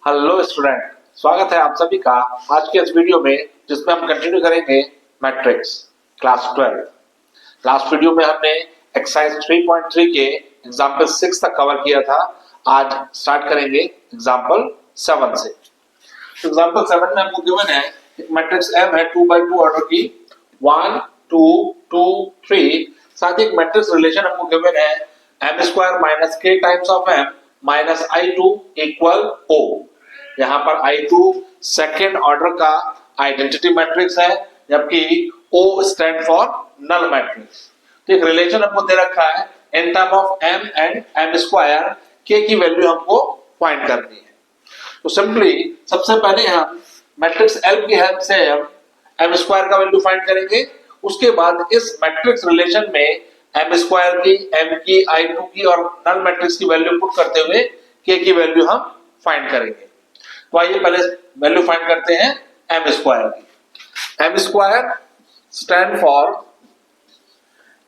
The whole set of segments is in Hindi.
हेलो स्टूडेंट, स्वागत है आप सभी का आज के इस वीडियो में, जिसमें हम कंटिन्यू करेंगे मैट्रिक्स क्लास 12। लास्ट वीडियो में हमने एक्सरसाइज 3.3 के एग्जाम्पल 6 तक कवर किया था। आज स्टार्ट करेंगे एग्जाम्पल 7 से। एग्जाम्पल 7 में हमको गिवन है एक मैट्रिक्स M है 2 by 2 ऑर्डर की 1 2 2 3। साथ ही एक मैट्रिक्स रिलेशन हमको गिवन है m square minus k times of m minus I2 equal O। यहाँ पर I2 सेकेंड ऑर्डर का आइडेंटिटी मैट्रिक्स है, जबकि O stand for null matrix. तो एक रिलेशन हमको दे रखा है in term of m and m square, k की वैल्यू हमको फाइंड करनी है। तो सिंपली सबसे पहले हम मैट्रिक्स L की हेल्प से हम m स्क्वायर का वैल्यू फाइंड करेंगे। उसके बाद इस मैट्रिक्स रिलेशन में m स्क्वायर की, m की, I2 की और नल मैट्रिक्स की वैल्यू पुट करते हुए k की वैल्यू हम फाइंड करेंगे। तो आइए पहले वैल्यू फाइंड करते हैं m स्क्वायर की। m square stand for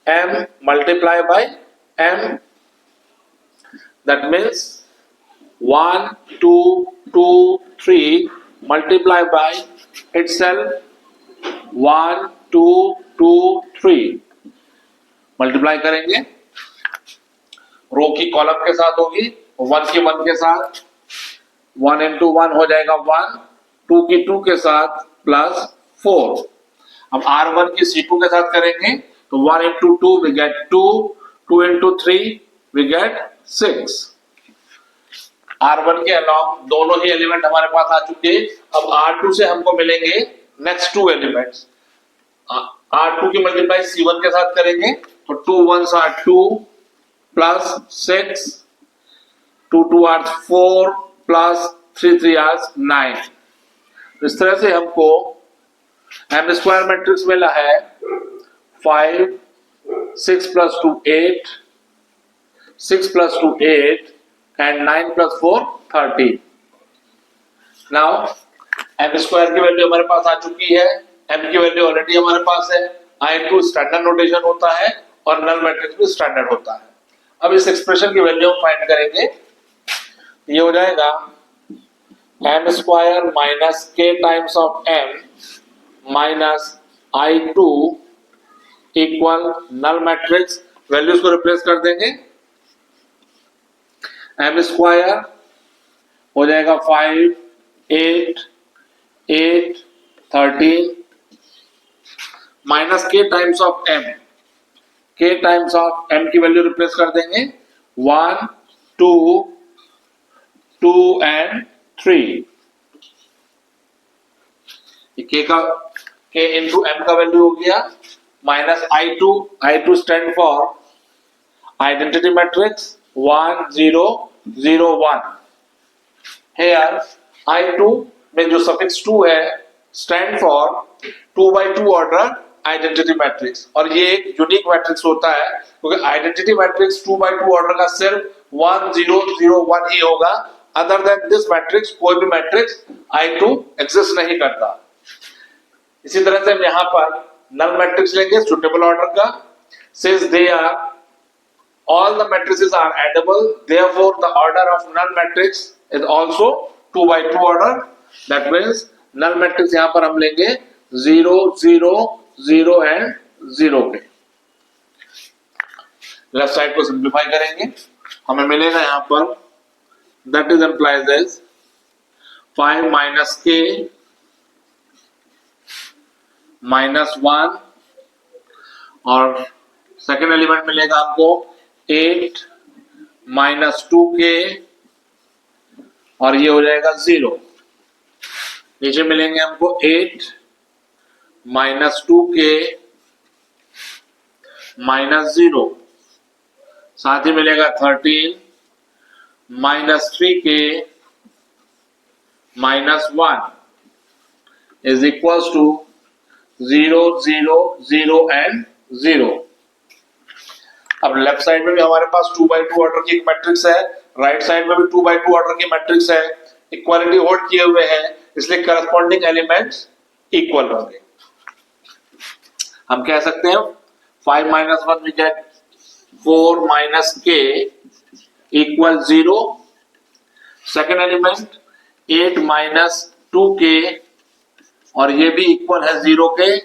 m multiply by m, that means 1 2 2 3 multiply by itself 1 2 2 3 multiply करेंगे। रो की कॉलम के साथ होगी, 1 की 1 के साथ 1 into 1 हो जाएगा 1, 2 की 2 के साथ प्लस 4। अब R1 की C2 के साथ करेंगे तो 1 into 2 we get 2, 2 into 3 we get 6। R1 के अलॉन्ग दोनों ही एलिमेंट हमारे पास आ चुके। अब R2 से हमको मिलेंगे नेक्स्ट टू एलिमेंट्स। R2 की मल्टीप्लाई C1 के साथ करेंगे तो 2 1s are 2 plus 6, 2 2 are 4 plus 3 3 are 9। इस तरह से हमको m स्क्वायर मैट्रिक्स मिला है 5 6 plus 2 8, 6 plus 2 8 and 9 plus 4 13। Now m square की वैल्यू हमारे पास आ चुकी है, m की वैल्यू ऑलरेडी हमारे पास है। I2 स्टैंडर्ड नोटेशन होता है और नल मैट्रिक्स भी स्टैंडर्ड होता है। अब इस एक्सप्रेशन की वैल्यू हम फाइंड करेंगे। ये हो जाएगा m square minus k times of m minus I2 equal null matrix. Values को रिप्लेस कर देंगे। m स्क्वायर हो जाएगा 5 8 8 13 minus k times of m, k times of m की वैल्यू रिप्लेस कर देंगे 1 2 2 एंड 3। k का k इंटू m का वैल्यू हो गया minus I2 stand for identity matrix 1 0 0 1। Here I2 में जो सफिक्स 2 है stand for 2 by 2 order identity matrix, और ये एक यूनिक मैट्रिक्स होता है क्योंकि आइडेंटिटी मैट्रिक्स 2 by 2 ऑर्डर का सिर्फ 1 0 0 1 ही होगा। अदर देन दिस मैट्रिक्स कोई भी मैट्रिक्स I2 एग्जिस्ट नहीं करता। इसी तरह से हम यहाँ पर नल मैट्रिक्स लेंगे सुटेबल ऑर्डर का। Since they are all the matrices are addable, therefore the order of null matrix is also 2 by 2 order। that means null matrix यहाँ पर हम लेंगे 0 0 0 एंड 0 पे। लेफ्ट साइड को सिंप्लीफाई करेंगे, हमें मिलेगा यहाँ पर that is implies as 5 minus k minus 1 और सेकेंड एलिमेंट मिलेगा आपको 8 माइनस 2k और ये हो जाएगा 0। नीचे मिलेंगे हमको 8 माइनस 2k माइनस 0, साथ ही मिलेगा 13 minus 3k minus 1 is equals to 0 0 0 and 0। अब लेफ्ट साइड में भी हमारे पास 2 by 2 ऑर्डर की एक मैट्रिक्स है, राइट साइड में भी 2 by 2 ऑर्डर की मैट्रिक्स है। इक्वालिटी होल्ड किए हुए हैं, इसलिए करस्पॉन्डिंग एलिमेंट्स इक्वल होंगे। हम कह सकते हैं 5 minus 1 we get 4 minus k equal 0। Second element 8 minus 2k और ये भी इक्वल है 0 के।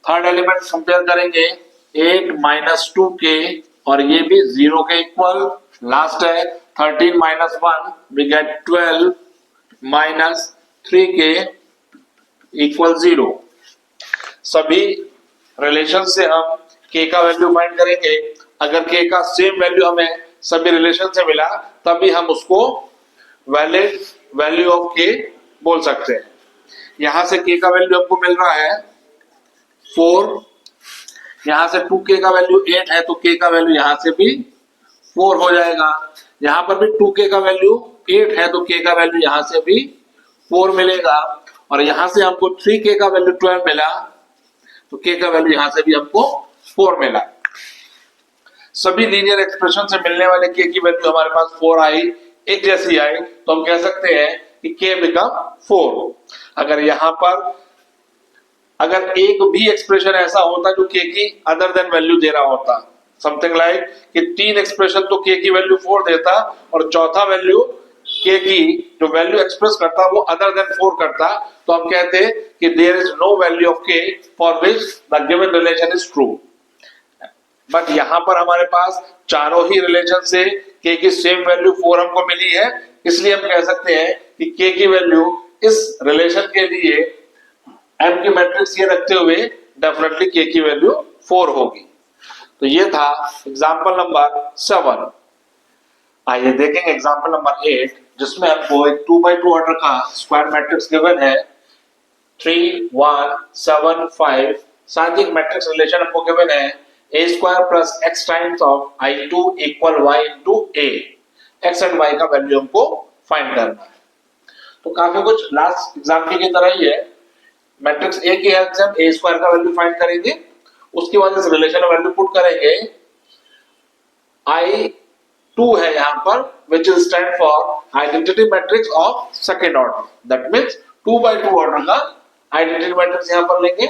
थर्ड एलिमेंट कंपेयर करेंगे 8 माइनस 2k और ये भी 0 के इक्वल। लास्ट है 13 minus 1 we get 12 minus 3k equal 0। सभी रिलेशन से हम k का वैल्यू फाइंड करेंगे। अगर k का सेम वैल्यू हमें सभी रिलेशन से मिला तभी हम उसको वैलिड वैल्यू ऑफ k बोल सकते हैं। यहां से k का वैल्यू हमको मिल रहा है 4, यहां से 2k का वैल्यू 8 है तो k का वैल्यू यहां से भी 4 हो जाएगा। यहां पर भी 2k का वैल्यू 8 है तो k का वैल्यू यहां से भी 4 मिलेगा और यहां से हमको 3k का वैल्यू 12 मिला तो k का वैल्यू यहां से भी हमको 4 मिला। सभी लीनियर एक्सप्रेशन से मिलने वाले k की वैल्यू हमारे पास 4 आई, एक जैसी आई, तो हम कह सकते हैं कि k बिकम 4। अगर यहां पर अगर एक भी एक्सप्रेशन ऐसा होता जो k की अदर देन वैल्यू दे रहा होता, समथिंग लाइक कि 3 एक्सप्रेशन तो k की वैल्यू 4 देता और चौथा वैल्यू k की जो वैल्यू एक्सप्रेस करता वो अदर देन 4 करता, तो हम कहते कि there is no value of k for which the given relation is true. But यहां पर हमारे पास चारों ही रिलेशन से k की सेम वैल्यू 4 हमको मिली है, इसलिए हम कह सकते हैं कि k की वैल्यू इस रिलेशन के लिए m की मैट्रिक्स ये रखते हुए डेफिनेटली k की वैल्यू 4 होगी। तो ये था एग्जांपल नंबर 7। आइए देखेंगे एग्जांपल नंबर 8 जिसमें हमको एक 2x2 ऑर्डर का स्क्वायर मैट्रिक्स गिवन है 3 1 7 5। साथ ही मैट्रिक्स रिलेशन हमको गिवन है a square plus x times of i2 equal y into a। x and y का वैल्यू हमको फाइंड करना है। तो काफी कुछ लास्ट एग्जाम की तरह ही है। मैट्रिक्स A की हेल्प से हम a स्क्वायर का वैल्यू फाइंड करेंगे, उसके बाद इस रिलेशन में वैल्यू पुट करेंगे। I2 है यहाँ पर which is stand for identity matrix of second order, that means 2x2 order का आइडेंटिटी मैट्रिक्स यहाँ पर लेंगे।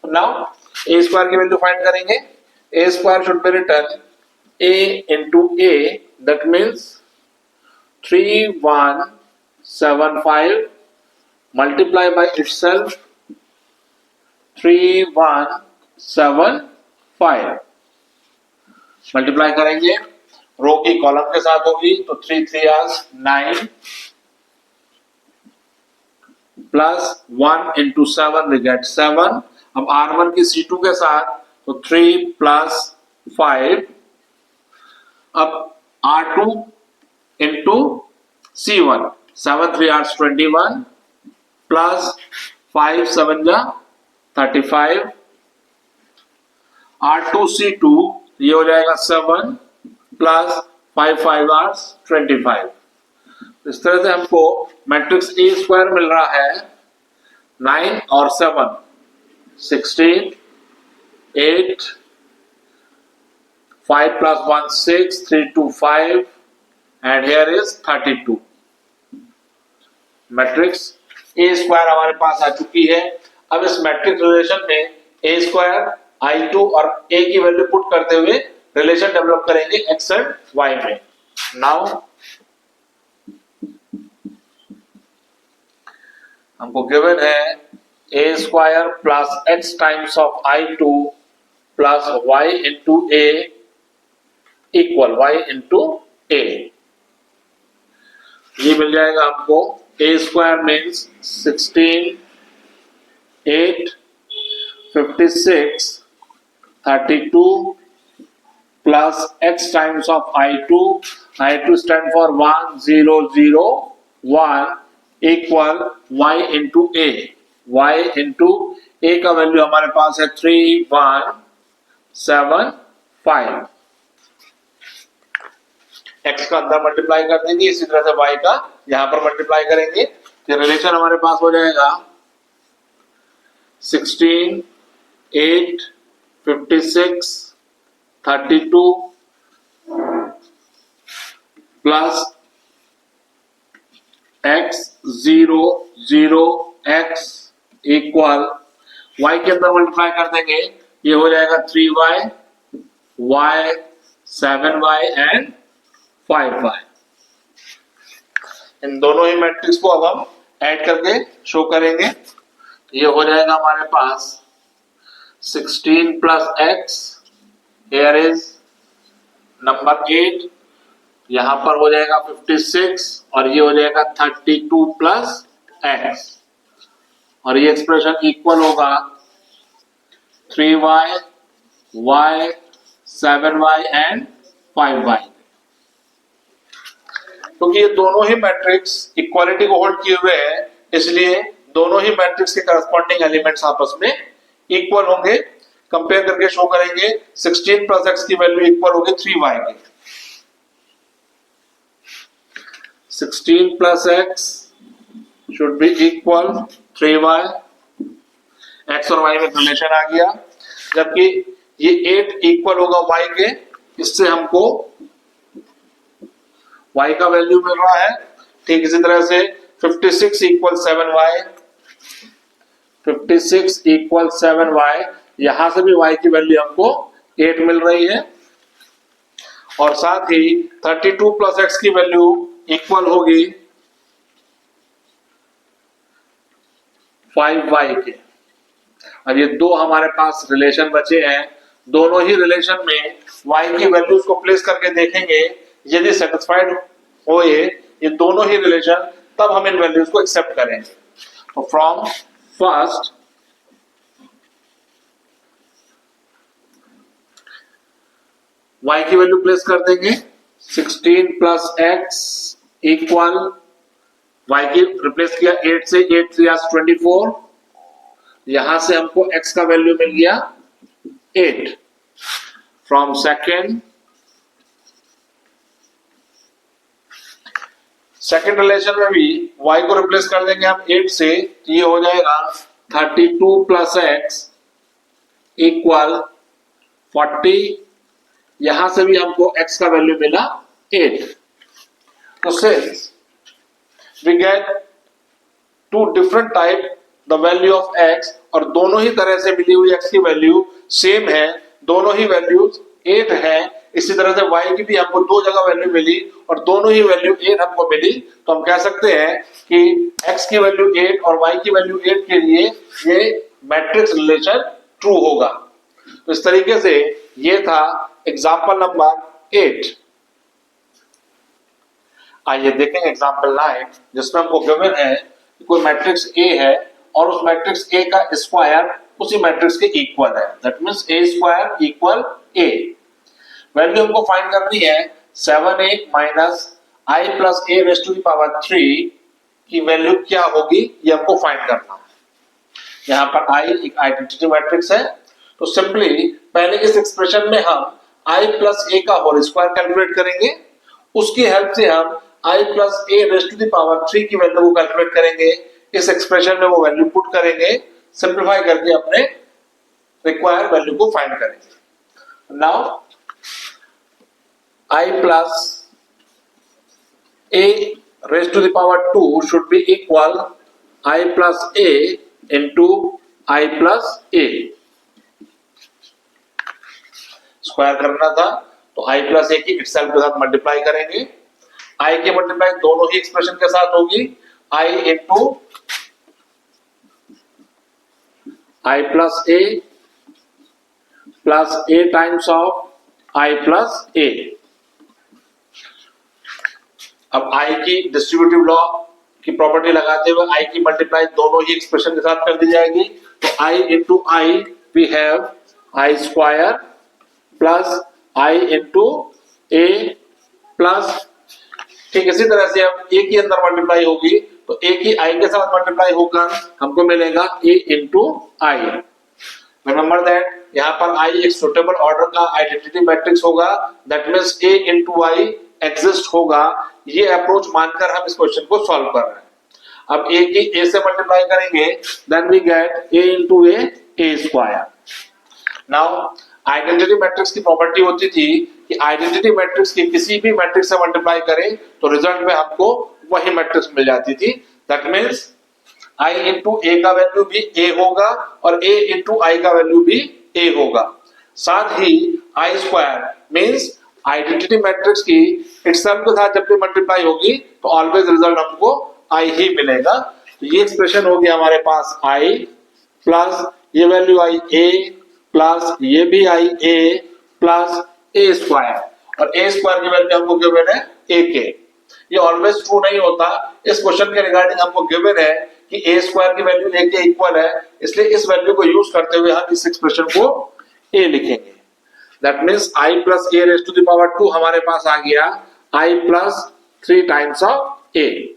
नाउ a स्क्वायर की वैल्यू फाइंड करेंगे। a square should be written a into a, that means 3 1 7 5 multiply by itself 3 1 7 5 multiply करेंगे, रो की कॉलम के साथ होगी तो 3 3 9 प्लस 1 into 7 we get 7। अब R1 की C2 के साथ तो 3 plus 5। अब R2 into C1 7 3 21 प्लस 5 7 जा 35। R2C2 ये हो जाएगा 7 प्लस 5 5 25। इस तरह से हमको मैट्रिक्स ए स्क्वायर मिल रहा है 9 और 7 16 8 5 plus 1 6 3 2 5 and here is 32। Matrix A square हमारे पास आ चुकी है। अब इस मैट्रिक्स रिलेशन में ए स्क्वायर i2 और a की वैल्यू पुट करते हुए रिलेशन डेवलप करेंगे x एंड y में। नाउ हमको गिवन है a square plus x times of i2 plus y into a equal y into a। ये मिल जाएगा हमको a square means 16 8 56 32 plus x times of i2 stand for 1 0 0 1 equal y into a। y into a का वैल्यू हमारे पास है 3 1 7 5। x का अंदर मल्टीप्लाई कर देंगे, इसी तरह से y का यहां पर मल्टीप्लाई करेंगे तो रिलेशन हमारे पास हो जाएगा 16 8 56 32 plus x 0 0 x equal y के अंदर मल्टीप्लाई कर देंगे, ये हो जाएगा 3y y 7y and 5y। इन दोनों ही मैट्रिक्स को अब हम ऐड करके शो करेंगे। ये हो जाएगा हमारे पास 16 plus x, here is number 8, यहां पर हो जाएगा 56 और ये हो जाएगा 32 प्लस एक्स, और ये एक्सप्रेशन इक्वल होगा 3y, y, 7y and 5y। क्योंकि ये दोनों ही मैट्रिक्स इक्वालिटी को होल्ड किए हुए हैं, इसलिए दोनों ही मैट्रिक्स के करस्पॉन्डिंग एलिमेंट्स आपस में इक्वल होंगे। कंपेयर करके शो करेंगे 16 प्लस एक्स की वैल्यू इक्वल होगी 3y की। 16 plus x should be equal 3y, x और y में रिलेशन आ गया, जबकि ये 8 इक्वल होगा y के, इससे हमको y का वैल्यू मिल रहा है। ठीक इसी तरह से 56 इक्वल 7y, 56 इक्वल 7y, यहां से भी y की वैल्यू हमको 8 मिल रही है, और साथ ही 32 प्लस x की वैल्यू इक्वल होगी 5y के। अब ये दो हमारे पास रिलेशन बचे हैं, दोनों ही रिलेशन में y की वैल्यूज को प्लेस करके देखेंगे, यदि सेटिस्फाइड हो ये दोनों ही रिलेशन, तब हम इन वैल्यूज को एक्सेप्ट करेंगे। तो फ्रॉम फर्स्ट y की वैल्यू प्लेस कर देंगे 16 प्लस x इक्वल, y की रिप्लेस किया 8 से, 8 3 24, यहां से हमको x का वैल्यू मिल गया 8। फ्रॉम सेकेंड रिलेशन में भी y को रिप्लेस कर देंगे हम 8 से, ये हो जाएगा 32 प्लस x इक्वल 40, यहां से भी हमको x का वैल्यू मिला 8। तो since we get two different type the value of x, और दोनों ही तरह से मिली हुई x की वैल्यू सेम है, दोनों ही वैल्यूज 8 है, इसी तरह से y की भी हमको दो जगह वैल्यू मिली और दोनों ही वैल्यू 8 हमको मिली, तो हम कह सकते हैं कि x की वैल्यू 8 और y की वैल्यू 8 के लिए ये मैट्रिक्स रिलेशन ट्रू होगा। तो इस तरीके से ये था एग्जाम्पल नंबर 8। आइए देखेंगे एग्जाम्पल 9, जिसमें हमको गिवन है कि कोई मैट्रिक्स A है और उस मैट्रिक्स A का स्क्वायर उसी मैट्रिक्स के इक्वल है, that means A square equal A। Value हमको फाइंड करनी है 7a minus i plus a raise to the power 3 की वैल्यू क्या होगी, ये हमको फाइंड करना है। यहाँ पर i एक आइडेंटिटी मैट्रिक्स है, तो सिंपली पहले इस एक्सप्रेशन में हम i प्लस a का होल स्क्वायर कैलकुलेट करेंगे, उसकी हेल्प से हम i plus a raise to the power 3 की वैल्यू को कैलकुलेट करेंगे, इस एक्सप्रेशन में वो वैल्यू पुट करेंगे, सिंप्लीफाई करके अपने रिक्वायर्ड वैल्यू को फाइंड करेंगे। Now i plus a raised to the power 2 should be equal I plus a into I plus a। Square करना था तो I plus a की इटसेल्फ के साथ मल्टीप्लाई करेंगे, I की मल्टीप्लाई दोनों ही एक्सप्रेशन के साथ होगी, I into I plus a times of I plus a। अब i की डिस्ट्रीब्यूटिव लॉ की प्रॉपर्टी लगाते हुए i की मल्टीप्लाई दोनों ही एक्सप्रेशन के साथ कर दी जाएगी, तो i into i we have i square plus i into a plus, ठीक इसी तरह से अब a की अंदर मल्टीप्लाई होगी तो a की i के साथ मल्टीप्लाई होकर हमको मिलेगा a into i। Remember that यहाँ पर i एक सुटेबल ऑर्डर का आइडेंटिटी मैट्रिक्स होगा, that means a into i exist होगा, ये अप्रोच मानकर हम इस क्वेश्चन को सॉल्व कर रहे हैं। अब a की a से मल्टीप्लाई करेंगे, then we get a into a square. Now identity matrix की प्रॉपर्टी होती थी कि आइडेंटिटी मैट्रिक्स की किसी भी मैट्रिक्स से मल्टीप्लाई करें तो रिजल्ट में हमको वही मैट्रिक्स मिल जाती थी, that means i into a का वैल्यू भी a होगा और a इंटू i का वैल्यू भी a होगा। साथ ही i square means identity matrix की इटसेल्फ के साथ जब भी मल्टीप्लाई होगी तो ऑलवेज रिजल्ट हमको आई ही मिलेगा। तो ये एक्सप्रेशन हो गया हमारे पास आई प्लस ये वैल्यू आई ए प्लस ये भी आई ए प्लस ए स्क्वायर, और ए स्क्वायर की वैल्यू हमको गिवन है ए के। ये ऑलवेज ट्रू नहीं होता, इस क्वेश्चन के रिगार्डिंग हमको गिवन है कि ए स्क्वायर की वैल्यू ए के इक्वल है, इसलिए इस वैल्यू को यूज करते हुए हम इस एक्सप्रेशन को ए लिखेंगे। That means I plus A raise to the power 2 हमारे पास आ गया I plus 3 times of A.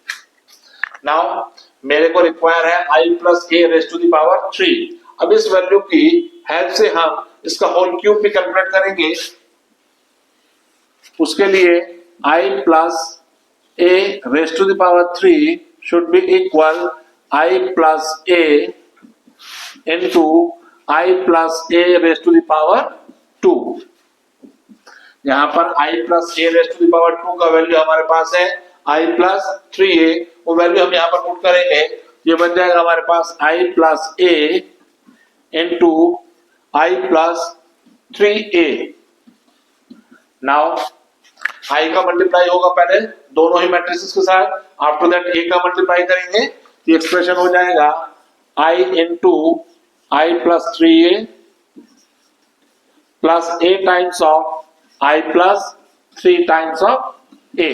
Now मेरे को रिक्वायर है I plus A raise to the power 3। अब इस वैल्यू की हेल्प से हम इसका होल क्यूब भी कैलकुलेट करेंगे। उसके लिए I plus A raise to the power 3 should be equal I plus A into I plus A raise to the power 2। यहां पर I plus A raise to the power 2 का वैल्यू हमारे पास है आई प्लस 3a, वो वैल्यू हम यहां पर पुट करेंगे, ये बन जाएगा हमारे पास I plus A into I plus 3a। Now I का मल्टीप्लाई होगा पहले दोनों ही मैट्रिसेस के साथ, आफ्टर दैट ए का मल्टीप्लाई करेंगे तो एक्सप्रेशन हो जाएगा I into I plus 3a plus a times of I plus 3 times of a।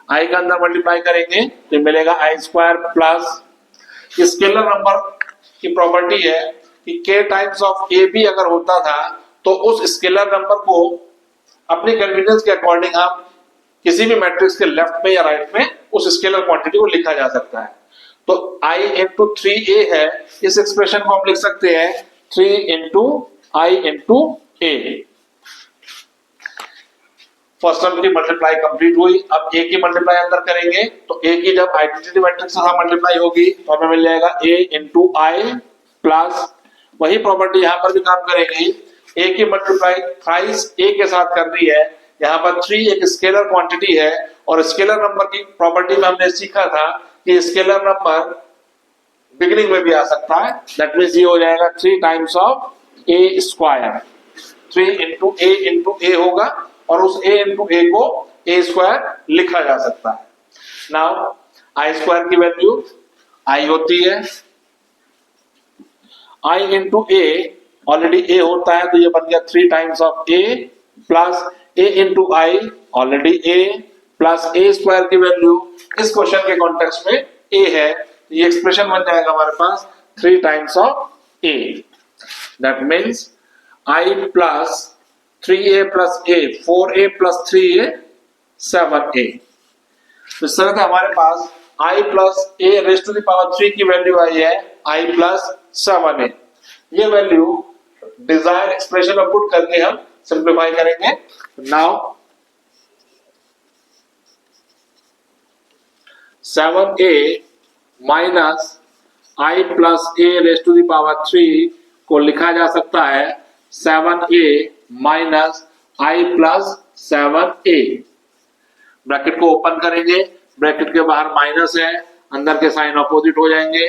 I का अंदर मल्टीप्लाई करेंगे तो मिलेगा I square plus, scalar number की प्रॉपर्टी है कि k टाइम्स ऑफ a भी अगर होता था तो उस स्केलर नंबर को अपनी कन्वीनियंस के अकॉर्डिंग हम किसी भी मैट्रिक्स के लेफ्ट में या राइट में उस स्केलर क्वांटिटी को लिखा जा सकता है। तो i इंटू 3a है, इस एक्सप्रेशन को हम लिख सकते हैं 3 इंटू आई इंटू ए। फर्स्ट टर्म की मल्टीप्लाई कंप्लीट हुई, अब a की मल्टीप्लाई अंदर करेंगे तो a की जब आइडेंटिटी मैट्रिक्स से मल्टीप्लाई होगी तो हमें मिल जाएगा a इंटू आई प्लस, वही प्रॉपर्टी यहां पर भी काम करेगी, a की मल्टीप्लाई थ्राइस a के साथ कर दी है। यहाँ पर 3 एक स्केलर क्वांटिटी है और स्केलर नंबर की प्रॉपर्टी में हमने सीखा था कि स्केलर नंबर बिगिनिंग में भी आ सकता है। दैट मींस ये हो जाएगा 3 times of a square, 3 into A होगा और उस a इंटू ए को a स्क्वायर लिखा जा सकता है। नाउ आई स्क्वायर की वैल्यू आई होती है आई इंटू ए, ऑलरेडी a होता है तो ये बन गया 3 times of a plus a into I, already a plus a square की वैल्यू इस क्वेश्चन के कॉन्टेक्स्ट में a है, ये एक्सप्रेशन बन जाएगा हमारे पास 3 times of a। That means i plus 3a plus a, 4a plus 3a 7a। तो इस तरह से हमारे पास i plus a raise to the power 3 की वैल्यू आई है i प्लस 7a। ये वैल्यू डिजायर एक्सप्रेशन में पुट करके हम सिंप्लीफाई करेंगे। Now 7a minus i plus a raise to the power 3 को लिखा जा सकता है 7a minus i plus 7a। Bracket को ओपन करेंगे, ब्रैकेट के बाहर माइनस है, अंदर के साइन अपोजिट हो जाएंगे,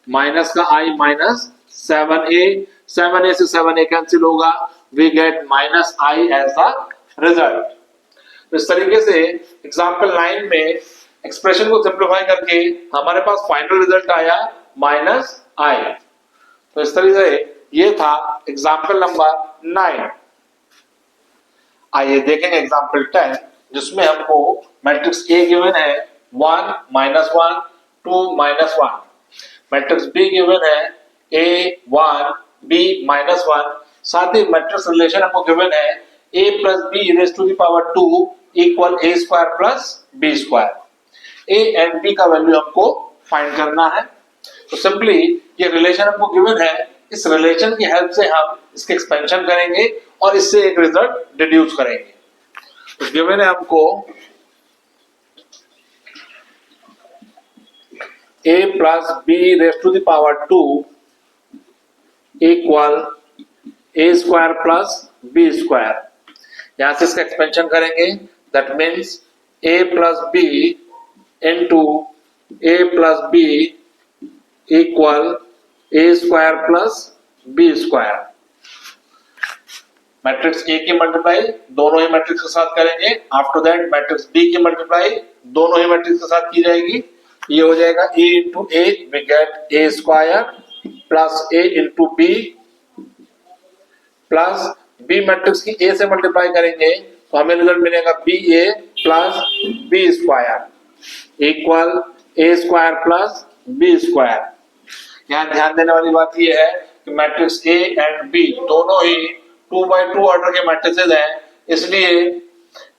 माइनस का i माइनस 7a, 7a से 7a कैंसिल होगा, we get minus i as the result. इस तरीके से एग्जांपल 9 में एक्सप्रेशन को सिंप्लीफाई करके हमारे पास फाइनल रिजल्ट आया माइनस i। तो इस तरीके से ये था एग्जांपल नंबर 9। आइए देखेंगे एग्जांपल 10 जिसमें हमको मैट्रिक्स A गिवन है 1 -1 2 -1, मैट्रिक्स B गिवन है A 1 B -1, साथ ही मैट्रिक्स रिलेशन हमको गिवन है A plus B raise to the power 2 equal A square plus B square. A and B का वैल्यू हमको फाइंड करना है। तो सिंपली ये रिलेशन हमको गिवन है, इस रिलेशन की हेल्प से हम इसके एक्सपेंशन करेंगे और इससे एक रिजल्ट डिड्यूस करेंगे। तो गिवन है हमको A plus B raise to the power 2 equal A square plus B square. यहां से इसका एक्सपेंशन करेंगे, that means A plus B into A plus B equal A square plus B square. Matrix A की मल्टीप्लाई दोनों ही मैट्रिक्स के साथ करेंगे। आफ्टर दैट मैट्रिक्स बी की मल्टीप्लाई दोनों ही मैट्रिक्स के साथ की जाएगी। ये हो जाएगा A into A, we get A square plus A into B plus B matrix की ए से मल्टीप्लाई करेंगे तो हमें रिजल्ट मिलेगा B A plus B square equal A square plus B square. यहाँ ध्यान देने वाली बात यह है कि मैट्रिक्स ए एंड बी दोनों ही 2x2 ऑर्डर के मैट्रिसेस हैं, इसलिए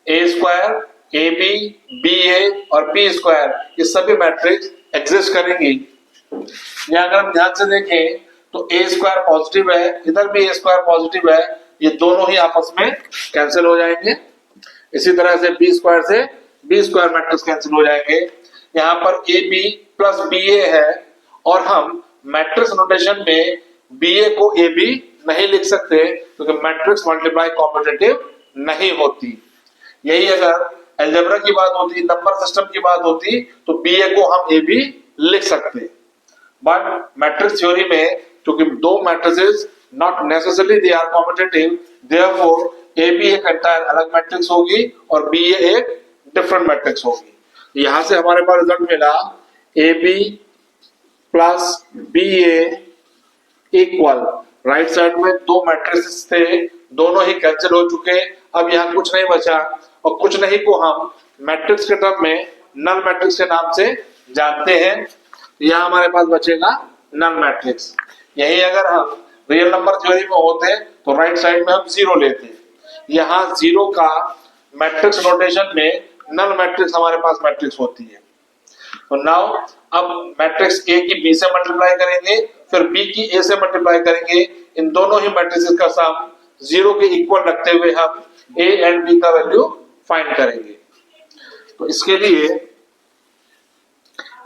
ए स्क्वायर, ए बी, बी ए और बी स्क्वायर ये सभी मैट्रिक्स एग्जिस्ट करेंगी। यहाँ अगर हम ध्यान से देखें तो ए स्क्वायर पॉजिटिव है, इधर भी ए स्क्वायर पॉजिटिव है, ये दोनों ही आपस में कैंसिल हो जाएंगे। इसी तरह से बी स्क्वायर से बी स्क्वायर मैट्रिक्स कैंसिल हो जाएंगे। यहाँ पर ए बी प्लस बी ए है और हम मैट्रिक्स नोटेशन में बी ए को ए बी नहीं लिख सकते क्योंकि मैट्रिक्स मल्टीप्लाई कॉम्पिटिटिव नहीं होती। यही अगर अलजेब्रा की बात होती, नंबर सिस्टम की बात होती तो बी ए को हम ए बी लिख सकते, बट मैट्रिक्स थ्योरी में क्योंकि दो matrices not necessarily they are competitive, therefore A B एक एंटायर अलग मैट्रिक्स होगी और बी ए एक डिफरेंट मैट्रिक्स होगी। यहां से हमारे पास रिजल्ट मिला A B plus B A equal, right side में दो मैट्रिसेस थे, दोनों ही कैंसिल हो चुके। अब यहाँ कुछ नहीं बचा और कुछ नहीं को हम मैट्रिक्स के टर्म में नल मैट्रिक्स के नाम से जानते हैं। यहाँ हमारे पास बचेगा नल मैट्रिक्स। यही अगर हम रियल नंबर थ्योरी में होते तो राइट साइड में हम जीरो लेते। यहाँ जीरो का मैट्रिक्स नोटेशन में नल मैट्रिक्स हमारे पास मैट्रिक्स होती है। तो नाउ अब मैट्रिक्स ए की बी से मल्टीप्लाई करेंगे, फिर बी की ए से मल्टीप्लाई करेंगे। इन दोनों ही मैट्रिक्स का सम जीरो के इक्वल रखते हुए हम ए एंड बी का वैल्यू फाइंड करेंगे। तो इसके लिए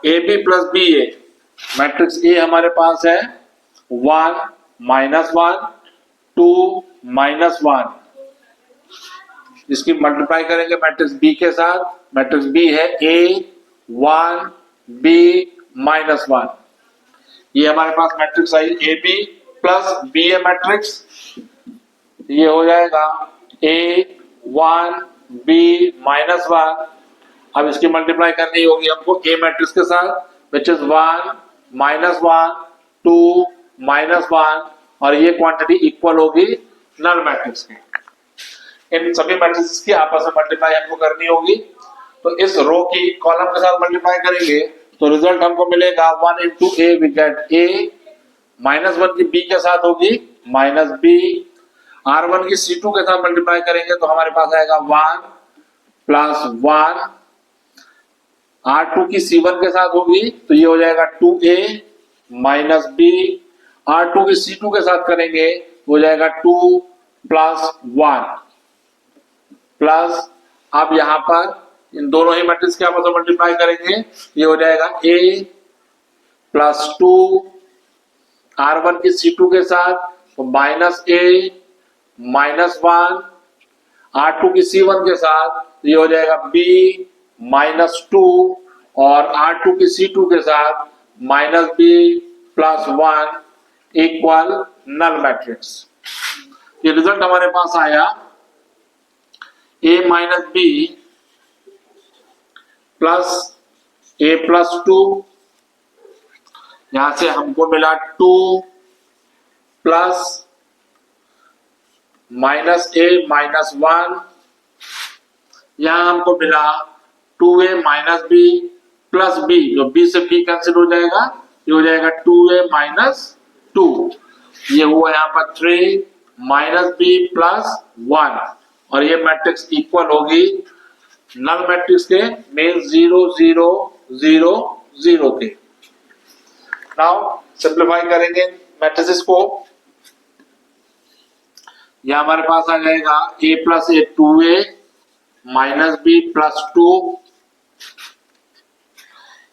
A B plus B A, matrix A हमारे पास है 1 -1 2 -1, इसकी मल्टीप्लाई करेंगे मैट्रिक्स बी के साथ। मैट्रिक्स बी है ए 1 बी -1, ये हमारे पास matrix I A B plus B A matrix. ये हो जाएगा ए 1 बी -1। अब इसकी मल्टीप्लाई करनी होगी हमको ए मैट्रिक्स के साथ, विच इज 1 -1 2 -1 और ये क्वांटिटी इक्वल होगी नल मैट्रिक्स के। इन सभी मैट्रिक्स की आपस में मल्टीप्लाई हमको करनी होगी। तो इस रो की कॉलम के साथ मल्टीप्लाई करेंगे तो रिजल्ट हमको मिलेगा 1 into A, we get A, -1 की बी के साथ होगी माइनस बी, R1 की C2 के साथ मल्टीप्लाई करेंगे तो हमारे पास आएगा 1 + 1, R2 की C1 के साथ होगी तो ये हो जाएगा 2a - b, R2 की C2 के साथ करेंगे हो जाएगा 2 + 1 प्लस, अब यहां पर इन दोनों ही मैट्रिक्स के आपस में मल्टीप्लाई करेंगे, ये हो जाएगा a + 2, R1 की C2 के साथ तो -a -1, R2 की C1 के साथ ये हो जाएगा b -2 और R2 की C2 के साथ -b + 1 इक्वल नल मैट्रिक्स। ये रिजल्ट हमारे पास आया a - b प्लस a + 2, यहां से हमको मिला 2 प्लस -a -1, यहां हमको मिला 2a - b प्लस b, जो b से b कैंसिल हो जाएगा, ये हो जाएगा 2a - 2, ये हुआ यहाँ पर 3 -b + 1 और ये मैट्रिक्स इक्वल होगी नल मैट्रिक्स के मीन 0 0 0 0 के। नाउ सिंप्लीफाई करेंगे मैट्रिसेस को, यह हमारे पास आ जाएगा a + a 2a -b + 2,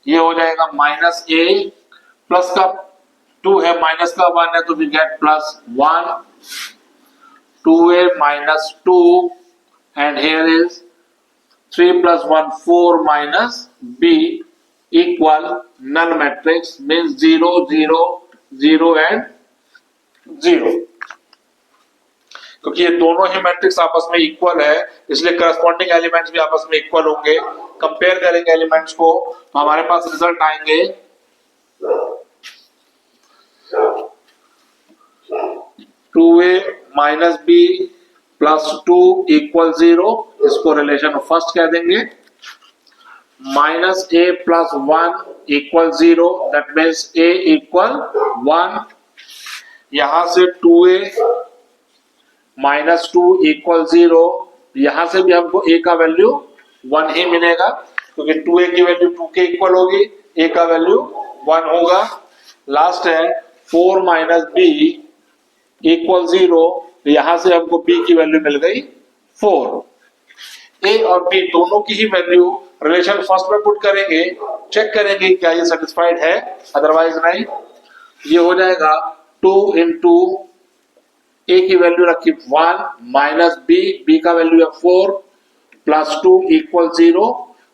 ये हो जाएगा -a, प्लस का 2 है माइनस का 1 है तो we get +1, 2a - 2 and here is 3 + 1 4 b equal null matrix means 0 0 0 and 0। क्योंकि ये दोनों ही मैट्रिक्स आपस में इक्वल है, इसलिए करस्पॉन्डिंग एलिमेंट्स भी आपस में इक्वल होंगे। कंपेयर करेंगे एलिमेंट्स को तो हमारे पास रिजल्ट आएंगे 2a minus B plus 2 equal 0, इसको रिलेशन फर्स्ट कह देंगे। Minus a plus 1 equal 0, that means a equal 1। यहां से 2a माइनस 2 इक्वल 0, यहां से भी हमको a का वैल्यू 1 ही मिलेगा, क्योंकि 2a की वैल्यू 2 के इक्वल होगी, a का वैल्यू 1 होगा। लास्ट है 4 माइनस b इक्वल 0, यहां से हमको b की वैल्यू मिल गई 4। a और b दोनों की ही वैल्यू रिलेशन फर्स्ट में पुट करेंगे, चेक करेंगे क्या ये सेटिस्फाइड है, अदरवाइज नहीं। ये हो जाएगा 2 इंटू a की वैल्यू रखी 1 माइनस b का वैल्यू है 4 प्लस 2 इक्वल 0,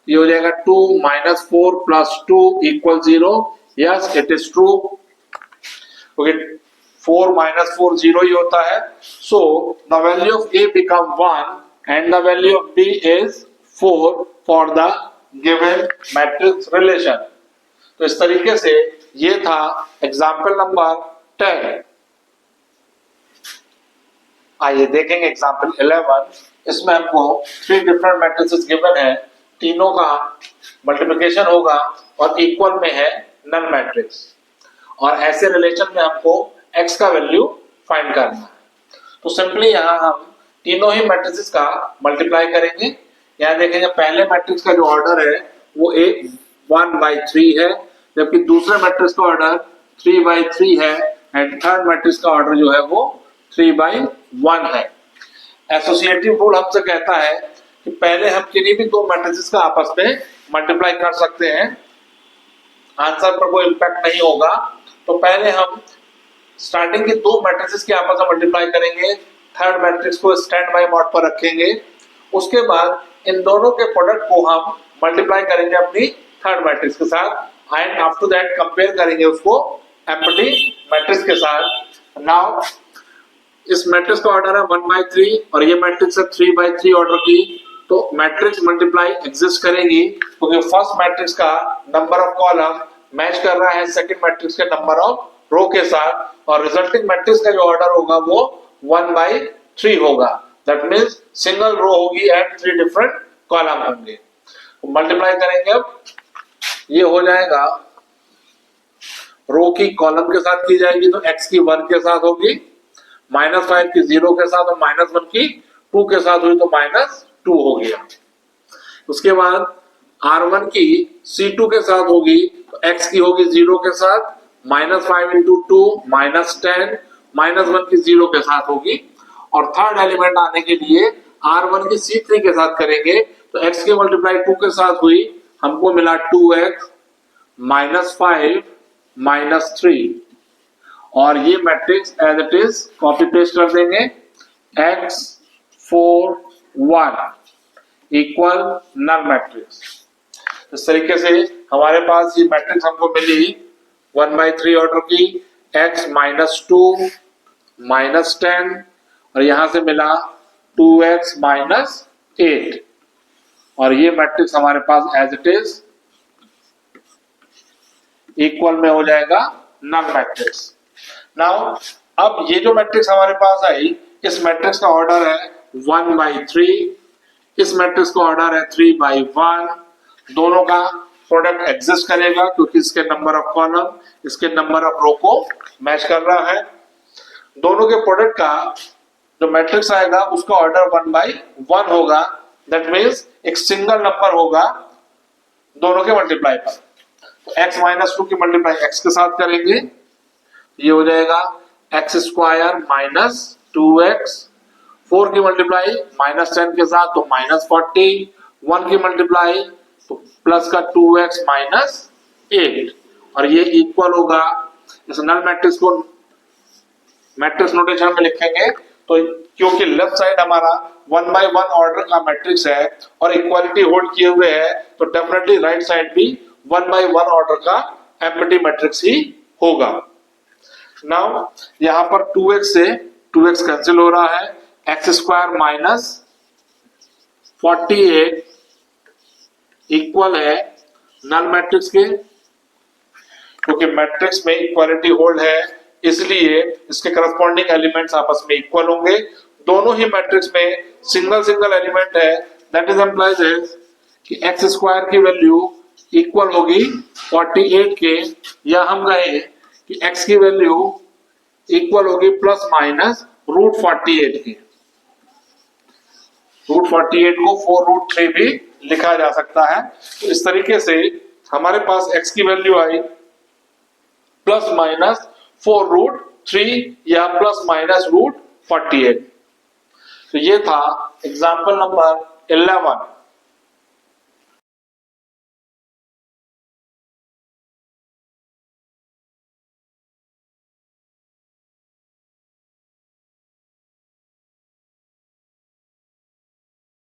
ये हो जाएगा 2 minus 4 plus 2 equal 0। Yes, it is true, okay. 4 minus 4 0 ही होता है। So the value of a become 1 and the value of b is 4 for the given matrix relation. तो इस तरीके से ये था एग्जाम्पल नंबर 10। आइए देखेंगे एग्जाम्पल 11। इसमें हमको 3 डिफरेंट मैट्रिसेस गिवन है, तीनों का मल्टीप्लिकेशन होगा और इक्वल में है नल मैट्रिक्स, और ऐसे रिलेशन में हमको x का वैल्यू फाइंड करना है। तो सिंपली यहाँ हम तीनों ही मैट्रिसेस का मल्टीप्लाई करेंगे। यहाँ देखेंगे पहले मैट्रिक्स का जो ऑर्डर है वो 1/3 है, जबकि दूसरे मैट्रिक्स का ऑर्डर 3/3 है, एंड थर्ड मैट्रिक्स का ऑर्डर जो है वो 3/1 है। एसोसिएटिव रूल हमसे कहता है कि पहले हम किन्हीं भी दो मैट्रिसेस का आपस में मल्टीप्लाई कर सकते हैं, आंसर पर कोई इम्पैक्ट नहीं होगा। तो पहले हम स्टार्टिंग के दो मैट्रिसेस के आपस में मल्टीप्लाई करेंगे, थर्ड मैट्रिक्स को स्टैंड बाय मोड पर रखेंगे, उसके बाद इन दोनों के प्रोडक्ट को हम मल्टीप्लाई करेंगे अपनी थर्ड मैट्रिक्स के साथ, एंड आफ्टर दैट कंपेयर करेंगे उसको एम्प्टी मैट्रिक्स के साथ। नाउ इस मैट्रिक्स का ऑर्डर है 1/3 और ये मैट्रिक्स है 3/3 ऑर्डर की, तो मैट्रिक्स मल्टीप्लाई एग्जिस्ट करेगी, क्योंकि फर्स्ट मैट्रिक्स का नंबर ऑफ कॉलम मैच कर रहा है सेकंड मैट्रिक्स के नंबर ऑफ रो के साथ, और रिजल्टिंग मैट्रिक्स का जो ऑर्डर होगा वो 1/3 होगा। दैट मींस सिंगल रो होगी एंड 3 डिफरेंट कॉलम होंगे। मल्टीप्लाई करेंगे, अब ये हो जाएगा रो की कॉलम के साथ की जाएगी तो x की 1 के साथ होगी, -5 की 0 के साथ, और -1 की 2 के साथ हुई तो -2 हो गया। उसके बाद R1 की C2 के साथ होगी तो x की होगी 0 के साथ, -5 इंटू 2 -10, -1 की 0 के साथ होगी, और थर्ड एलिमेंट आने के लिए R1 की C3 के साथ करेंगे तो x की मल्टीप्लाई 2 के साथ हुई, हमको मिला 2x -5 -3, और ये matrix as it is copy paste कर देंगे, x 4 1 इक्वल नल मैट्रिक्स। इस तरीके से हमारे पास ये मैट्रिक्स हमको मिली 1/3 ऑर्डर की, x -2 -10, और यहां से मिला 2x -8, और ये मैट्रिक्स हमारे पास एज इट इज इक्वल में हो जाएगा नल मैट्रिक्स। नाउ अब ये जो मैट्रिक्स हमारे पास आई, इस मैट्रिक्स का ऑर्डर है 1/3, इस मैट्रिक्स का ऑर्डर है 3/1, दोनों का प्रोडक्ट एग्जिस्ट करेगा क्योंकि इसके नंबर ऑफ कॉलम इसके नंबर ऑफ रो को मैच कर रहा है। दोनों के प्रोडक्ट का जो मैट्रिक्स आएगा उसका ऑर्डर 1/1 होगा, दैट मींस एक सिंगल नंबर होगा दोनों के मल्टीप्लाई पर। तो x -2 की मल्टीप्लाई x के साथ करेंगे, ये हो जाएगा x² -2x, 4 की मल्टीप्लाई -10 के साथ तो -40, 1 की मल्टीप्लाई तो प्लस का 2x -8, और ये इक्वल होगा, इस नल मैट्रिक्स को मैट्रिक्स नोटेशन में लिखेंगे तो क्योंकि लेफ्ट साइड हमारा 1/1 ऑर्डर का मैट्रिक्स है और इक्वालिटी होल्ड किए हुए है, तो डेफिनेटली राइट साइड भी 1/1 ऑर्डर का एम्प्टी मैट्रिक्स ही होगा। नाउ यहाँ पर 2x से 2x कैंसिल हो रहा है, एक्स स्क्वायर माइनस 48 इक्वल है नल मैट्रिक्स के, क्योंकि मैट्रिक्स में इक्वालिटी होल्ड है इसलिए इसके करस्पॉन्डिंग एलिमेंट्स आपस में इक्वल होंगे। दोनों ही मैट्रिक्स में सिंगल सिंगल एलिमेंट है, दैट इज एम्प्लाइज कि एक्स स्क्वायर की वैल्यू इक्वल होगी 48 के, या हम कहें कि एक्स की वैल्यू इक्वल होगी प्लस माइनस रूट 48 के। रूट 48 को 4√3 भी लिखा जा सकता है। तो इस तरीके से हमारे पास x की वैल्यू आई प्लस माइनस 4√3 या प्लस माइनस रूट 48। तो ये था एग्जाम्पल नंबर 11।